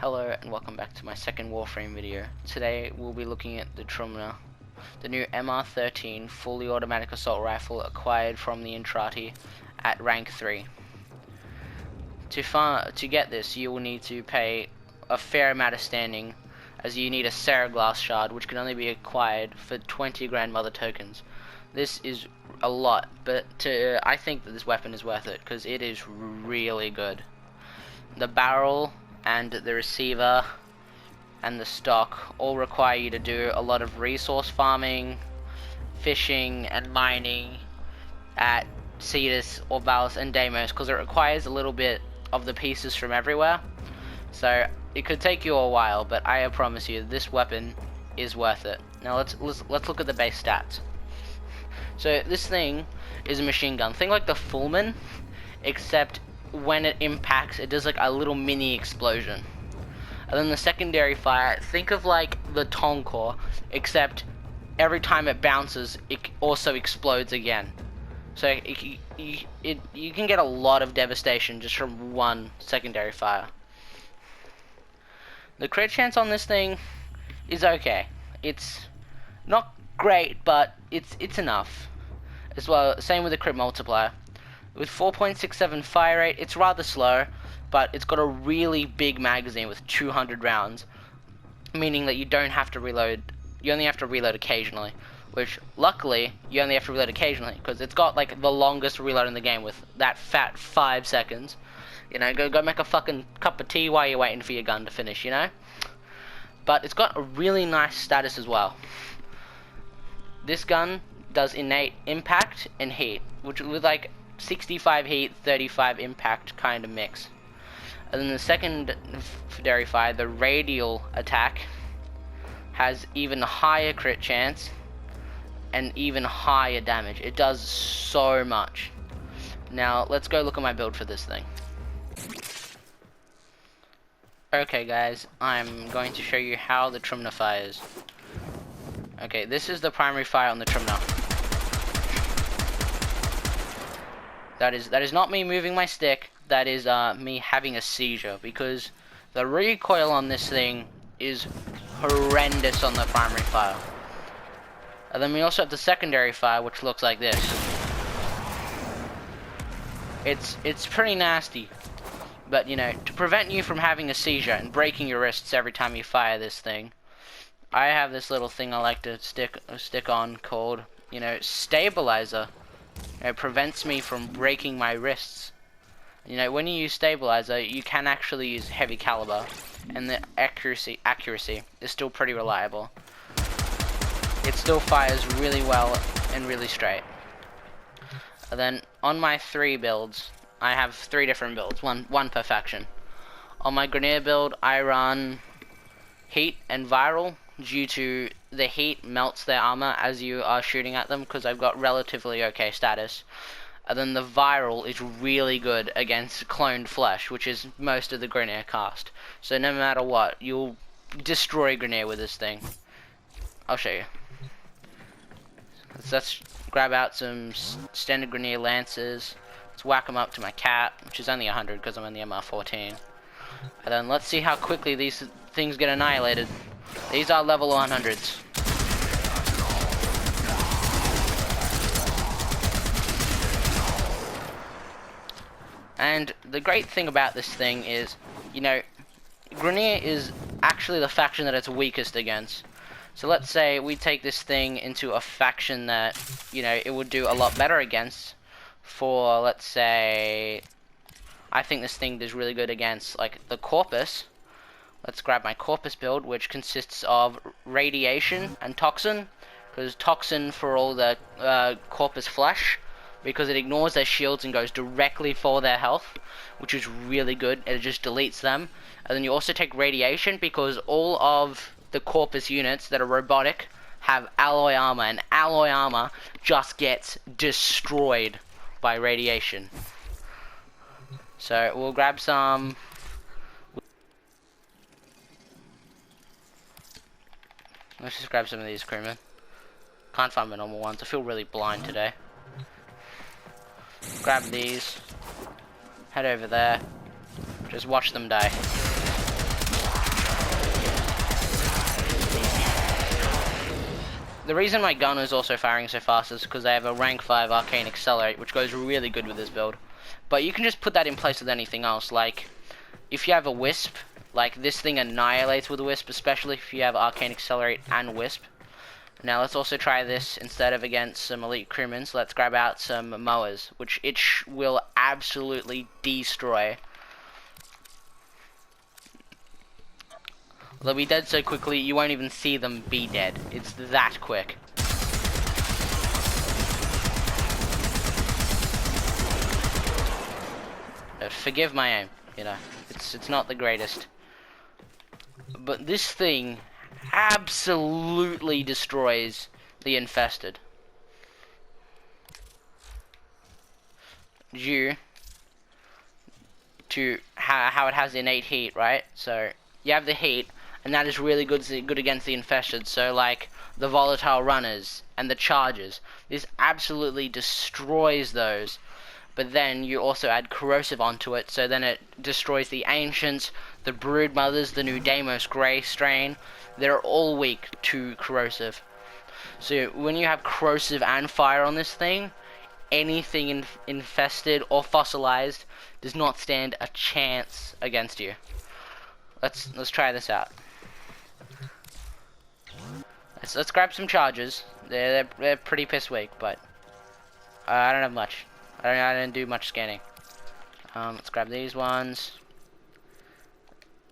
Hello and welcome back to my second Warframe video. Today we'll be looking at the Trumna, the new MR13 fully automatic assault rifle acquired from the Intrati at rank 3. To get this, you will need to pay a fair amount of standing, as you need a Seraglass shard which can only be acquired for 20 grandmother tokens. This is a lot, but I think that this weapon is worth it because it is really good. The barrel and the receiver and the stock all require you to do a lot of resource farming, fishing and mining at Cetus, Orbalis and Deimos, because it requires a little bit of the pieces from everywhere. So it could take you a while, but I promise you this weapon is worth it. Now let's look at the base stats. So this thing is a machine gun. Think like the Fullman, except when it impacts, it does like a little mini explosion. And then the secondary fire, think of like the Tonkor, except every time it bounces, it also explodes again. So you can get a lot of devastation just from one secondary fire. The crit chance on this thing is okay. It's not great, but it's enough. As well, same with the crit multiplier. With 4.67 fire rate, it's rather slow, but it's got a really big magazine with 200 rounds, meaning that you don't have to reload. You only have to reload occasionally, which luckily you only have to reload occasionally because it's got like the longest reload in the game with that fat 5 seconds. You know, go make a fucking cup of tea while you're waiting for your gun to finish, you know? But it's got a really nice status as well. This gun does innate impact and heat, which with like 65 heat, 35 impact kind of mix. And then the secondary fire, the radial attack, has even higher crit chance and even higher damage. It does so much. Now let's go look at my build for this thing. Okay guys, I'm going to show you how the Trumna fires. Okay, this is the primary fire on the Trumna. That is not me moving my stick, that is me having a seizure, because the recoil on this thing is horrendous on the primary fire. And then we also have the secondary fire, which looks like this. It's pretty nasty, but you know, to prevent you from having a seizure and breaking your wrists every time you fire this thing, I have this little thing I like to stick on called, you know, stabilizer. It prevents me from breaking my wrists. You know, when you use stabilizer, you can actually use heavy caliber, and the accuracy is still pretty reliable. It still fires really well and really straight. And then on my 3 builds, I have 3 different builds, one per faction. On my Grenier build, I run heat and viral, due to the heat melts their armor as you are shooting at them, because I've got relatively okay status. And then the viral is really good against cloned flesh, which is most of the Grenier cast. So no matter what, you'll destroy Grenier with this thing. I'll show you. Let's grab out some standard Grenier lances. Let's whack them up to my cat, which is only 100 because I'm in the MR14. And then let's see how quickly these things get annihilated. These are level 100s. And the great thing about this thing is, you know, Grenier is actually the faction that it's weakest against. So let's say we take this thing into a faction that, you know, it would do a lot better against. For, let's say, I think this thing does really good against, like, the Corpus. Let's grab my Corpus build, which consists of radiation and toxin, because toxin for all the Corpus flesh, because it ignores their shields and goes directly for their health, which is really good. It just deletes them. And then you also take radiation, because all of the Corpus units that are robotic have alloy armor, and alloy armor just gets destroyed by radiation. So we'll grab some. Let's just grab some of these crewmen. Can't find my normal ones. I feel really blind today. Grab these. Head over there. Just watch them die. the reason my gun is also firing so fast is because I have a rank 5 arcane accelerate, which goes really good with this build. But you can just put that in place with anything else. Like, if you have a wisp, like this thing annihilates with a wisp, especially if you have arcane accelerate and wisp. Now let's also try this instead of against some elite crewmen. Let's grab out some mowers, which it will absolutely destroy. They'll be dead so quickly you won't even see them be dead. It's that quick. Forgive my aim, you know. It's not the greatest. But this thing absolutely destroys the infested. Due to how it has innate heat, right? So you have the heat, and that is really good against the infested. So like the volatile runners and the chargers, this absolutely destroys those. But then you also add corrosive onto it, so then it destroys the ancients, the brood mothers, the new Deimos Grey strain. They're all weak to corrosive. So when you have corrosive and fire on this thing, anything infested or fossilized does not stand a chance against you. Let's try this out. Let's grab some charges. They're pretty piss weak, but I don't have much. I didn't do much scanning. Let's grab these ones,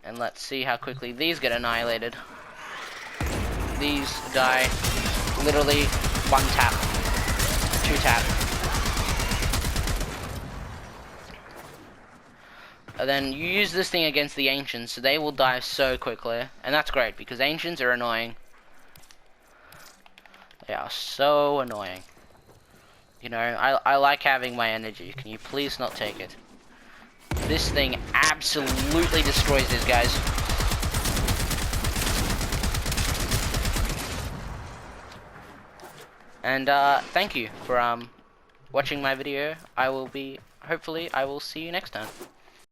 and let's see how quickly these get annihilated. These die literally 1 tap, 2 tap. And then you use this thing against the ancients, so they will die so quickly, and that's great because ancients are annoying. They are so annoying. You know, I like having my energy. Can you please not take it? This thing absolutely destroys these guys. And thank you for watching my video. Hopefully I will see you next time.